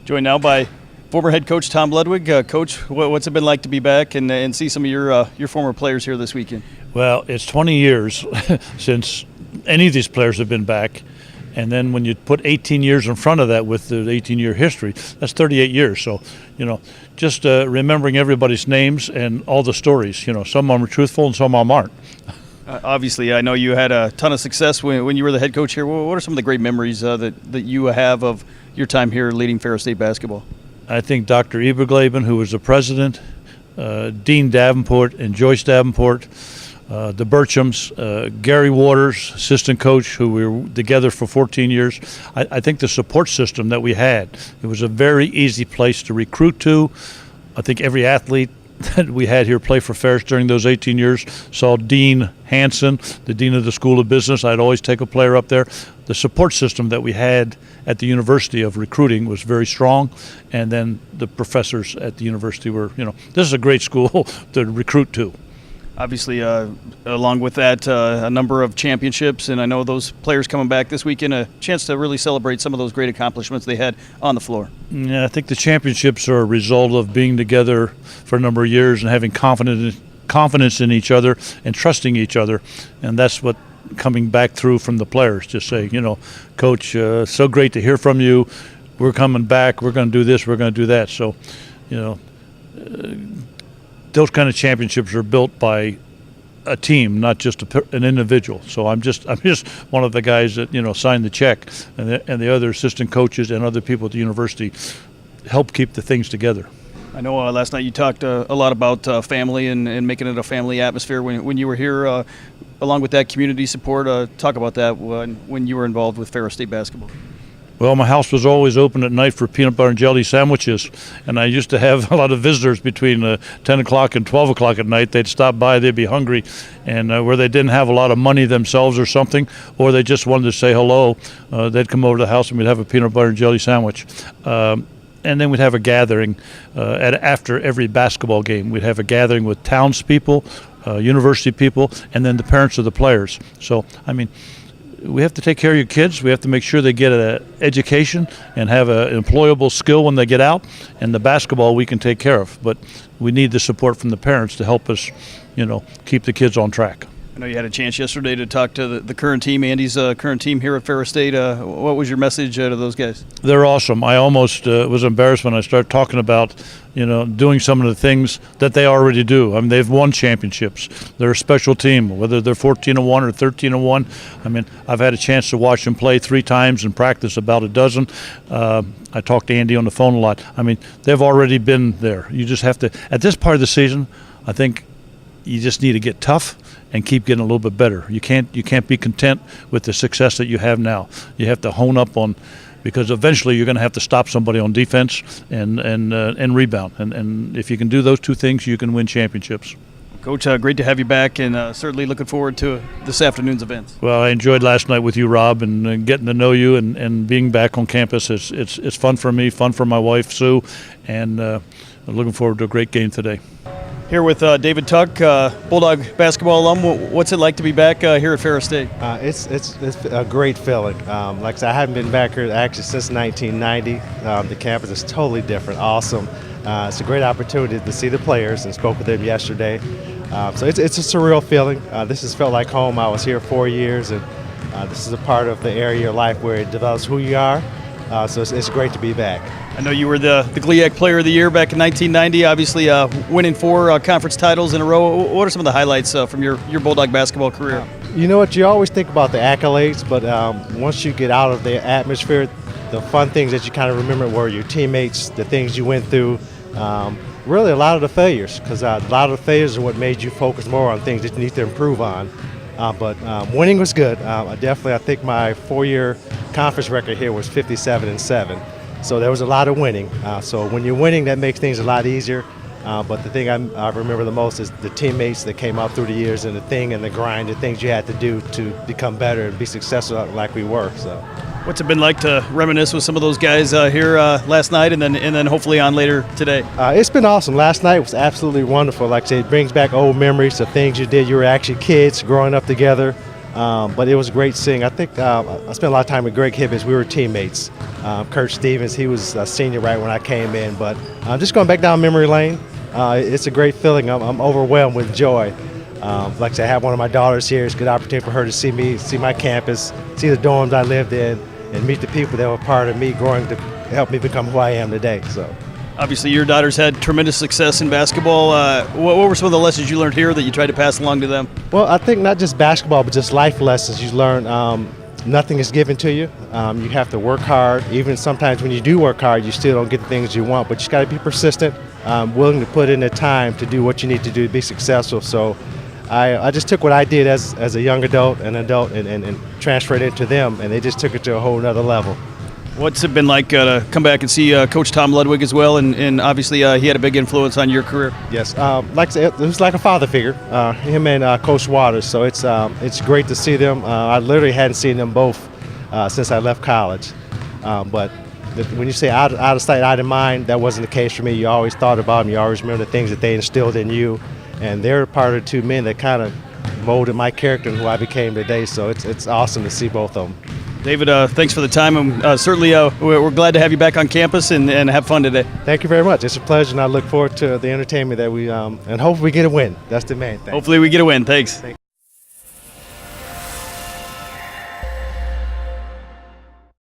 Joined now by former head coach Tom Ludwig. Coach, what's it been like to be back and see some of your former players here this weekend? Well, it's 20 years since any of these players have been back. And then when you put 18 years in front of that with the 18-year history, that's 38 years. So, just remembering everybody's names and all the stories. Some of them are truthful and some of them aren't. Obviously, I know you had a ton of success when you were the head coach here. What are some of the great memories that you have of your time here leading Ferris State basketball? I think Dr. Ebergleben, who was the president, Dean Davenport and Joyce Davenport, the Burchams, Gary Waters, assistant coach, who we were together for 14 years. I think the support system that we had, it was a very easy place to recruit to. I think every athlete that we had here play for Ferris during those 18 years saw Dean Hansen, the dean of the School of Business. I'd always take a player up there. The support system that we had at the University of recruiting was very strong, and then the professors at the university were, this is a great school to recruit to. Obviously, along with that, a number of championships, and I know those players coming back this weekend, a chance to really celebrate some of those great accomplishments they had on the floor. Yeah, I think the championships are a result of being together for a number of years and having confidence in each other and trusting each other, and that's what coming back through from the players. Just say, Coach, so great to hear from you. We're coming back. We're going to do this. We're going to do that. So, those kind of championships are built by a team, not just an individual. So I'm just one of the guys that signed the check, and the other assistant coaches and other people at the university help keep the things together. I know last night you talked a lot about family and making it a family atmosphere when you were here. Along with that community support, talk about that when you were involved with Ferris State basketball. Well, my house was always open at night for peanut butter and jelly sandwiches, and I used to have a lot of visitors between 10 o'clock and 12 o'clock at night. They'd stop by, they'd be hungry, and where they didn't have a lot of money themselves or something, or they just wanted to say hello, they'd come over to the house and we'd have a peanut butter and jelly sandwich. And then we'd have a gathering after every basketball game. We'd have a gathering with townspeople, university people, and then the parents of the players. So, we have to take care of your kids. We have to make sure they get an education and have an employable skill when they get out. And the basketball we can take care of. But we need the support from the parents to help us, keep the kids on track. I know you had a chance yesterday to talk to the current team, Andy's current team here at Ferris State. What was your message to those guys? They're awesome. I almost was embarrassed when I started talking about, doing some of the things that they already do. They've won championships. They're a special team, whether they're 14-1 or 13-1. I've had a chance to watch them play 3 times and practice about a dozen. I talked to Andy on the phone a lot. They've already been there. You just have to, at this part of the season, I think you just need to get tough and keep getting a little bit better. You can't be content with the success that you have now. You have to hone up on, because eventually you're going to have to stop somebody on defense and rebound. And if you can do those 2 things, you can win championships. Coach, great to have you back, and certainly looking forward to this afternoon's events. Well, I enjoyed last night with you, Rob, and getting to know you and being back on campus. It's fun for me, fun for my wife, Sue, and I'm looking forward to a great game today. Here with David Tuck, Bulldog basketball alum. What's it like to be back here at Ferris State? It's a great feeling. Like I said, I haven't been back here actually since 1990. The campus is totally different, awesome. It's a great opportunity to see the players, and spoke with them yesterday. So it's a surreal feeling. This has felt like home. I was here 4 years, and this is a part of the area of your life where it develops who you are. So it's great to be back. I know you were the GLIAC Player of the Year back in 1990, obviously winning 4 conference titles in a row. What are some of the highlights from your Bulldog basketball career? You know what, you always think about the accolades, but once you get out of the atmosphere, the fun things that you kind of remember were your teammates, the things you went through, really a lot of the failures, because a lot of the failures are what made you focus more on things that you need to improve on. But winning was good. I think my 4-year conference record here was 57-7. So there was a lot of winning. So when you're winning, that makes things a lot easier. But the thing I remember the most is the teammates that came out through the years, and the grind, the things you had to do to become better and be successful like we were. So, what's it been like to reminisce with some of those guys here last night, and then hopefully on later today? It's been awesome. Last night was absolutely wonderful. Like I said, it brings back old memories of things you did. You were actually kids growing up together. But it was great seeing. I think I spent a lot of time with Greg Hibbins. We were teammates. Kurt Stevens, he was a senior right when I came in. But just going back down memory lane, it's a great feeling. I'm overwhelmed with joy. Like I said, I have one of my daughters here. It's a good opportunity for her to see me, see my campus, see the dorms I lived in, and meet the people that were part of me growing to help me become who I am today. So. Obviously, your daughters had tremendous success in basketball. What were some of the lessons you learned here that you tried to pass along to them? Well, I think not just basketball, but just life lessons. You learn nothing is given to you. You have to work hard. Even sometimes when you do work hard, you still don't get the things you want, but you got to be persistent, willing to put in the time to do what you need to do to be successful. So I just took what I did as a young adult, and transferred it to them, and they just took it to a whole nother level. What's it been like to come back and see Coach Tom Ludwig as well? And obviously he had a big influence on your career. Yes, like I said, it was like a father figure, him and Coach Waters. So it's great to see them. I literally hadn't seen them both since I left college. But when you say out of sight, out of mind, that wasn't the case for me. You always thought about them. You always remember the things that they instilled in you. And they're part of the two men that kind of molded my character and who I became today. So it's awesome to see both of them. David, thanks for the time, and certainly we're glad to have you back on campus and have fun today. Thank you very much. It's a pleasure, and I look forward to the entertainment that we and hopefully we get a win. That's the main thing. Hopefully we get a win. Thanks. Thank you.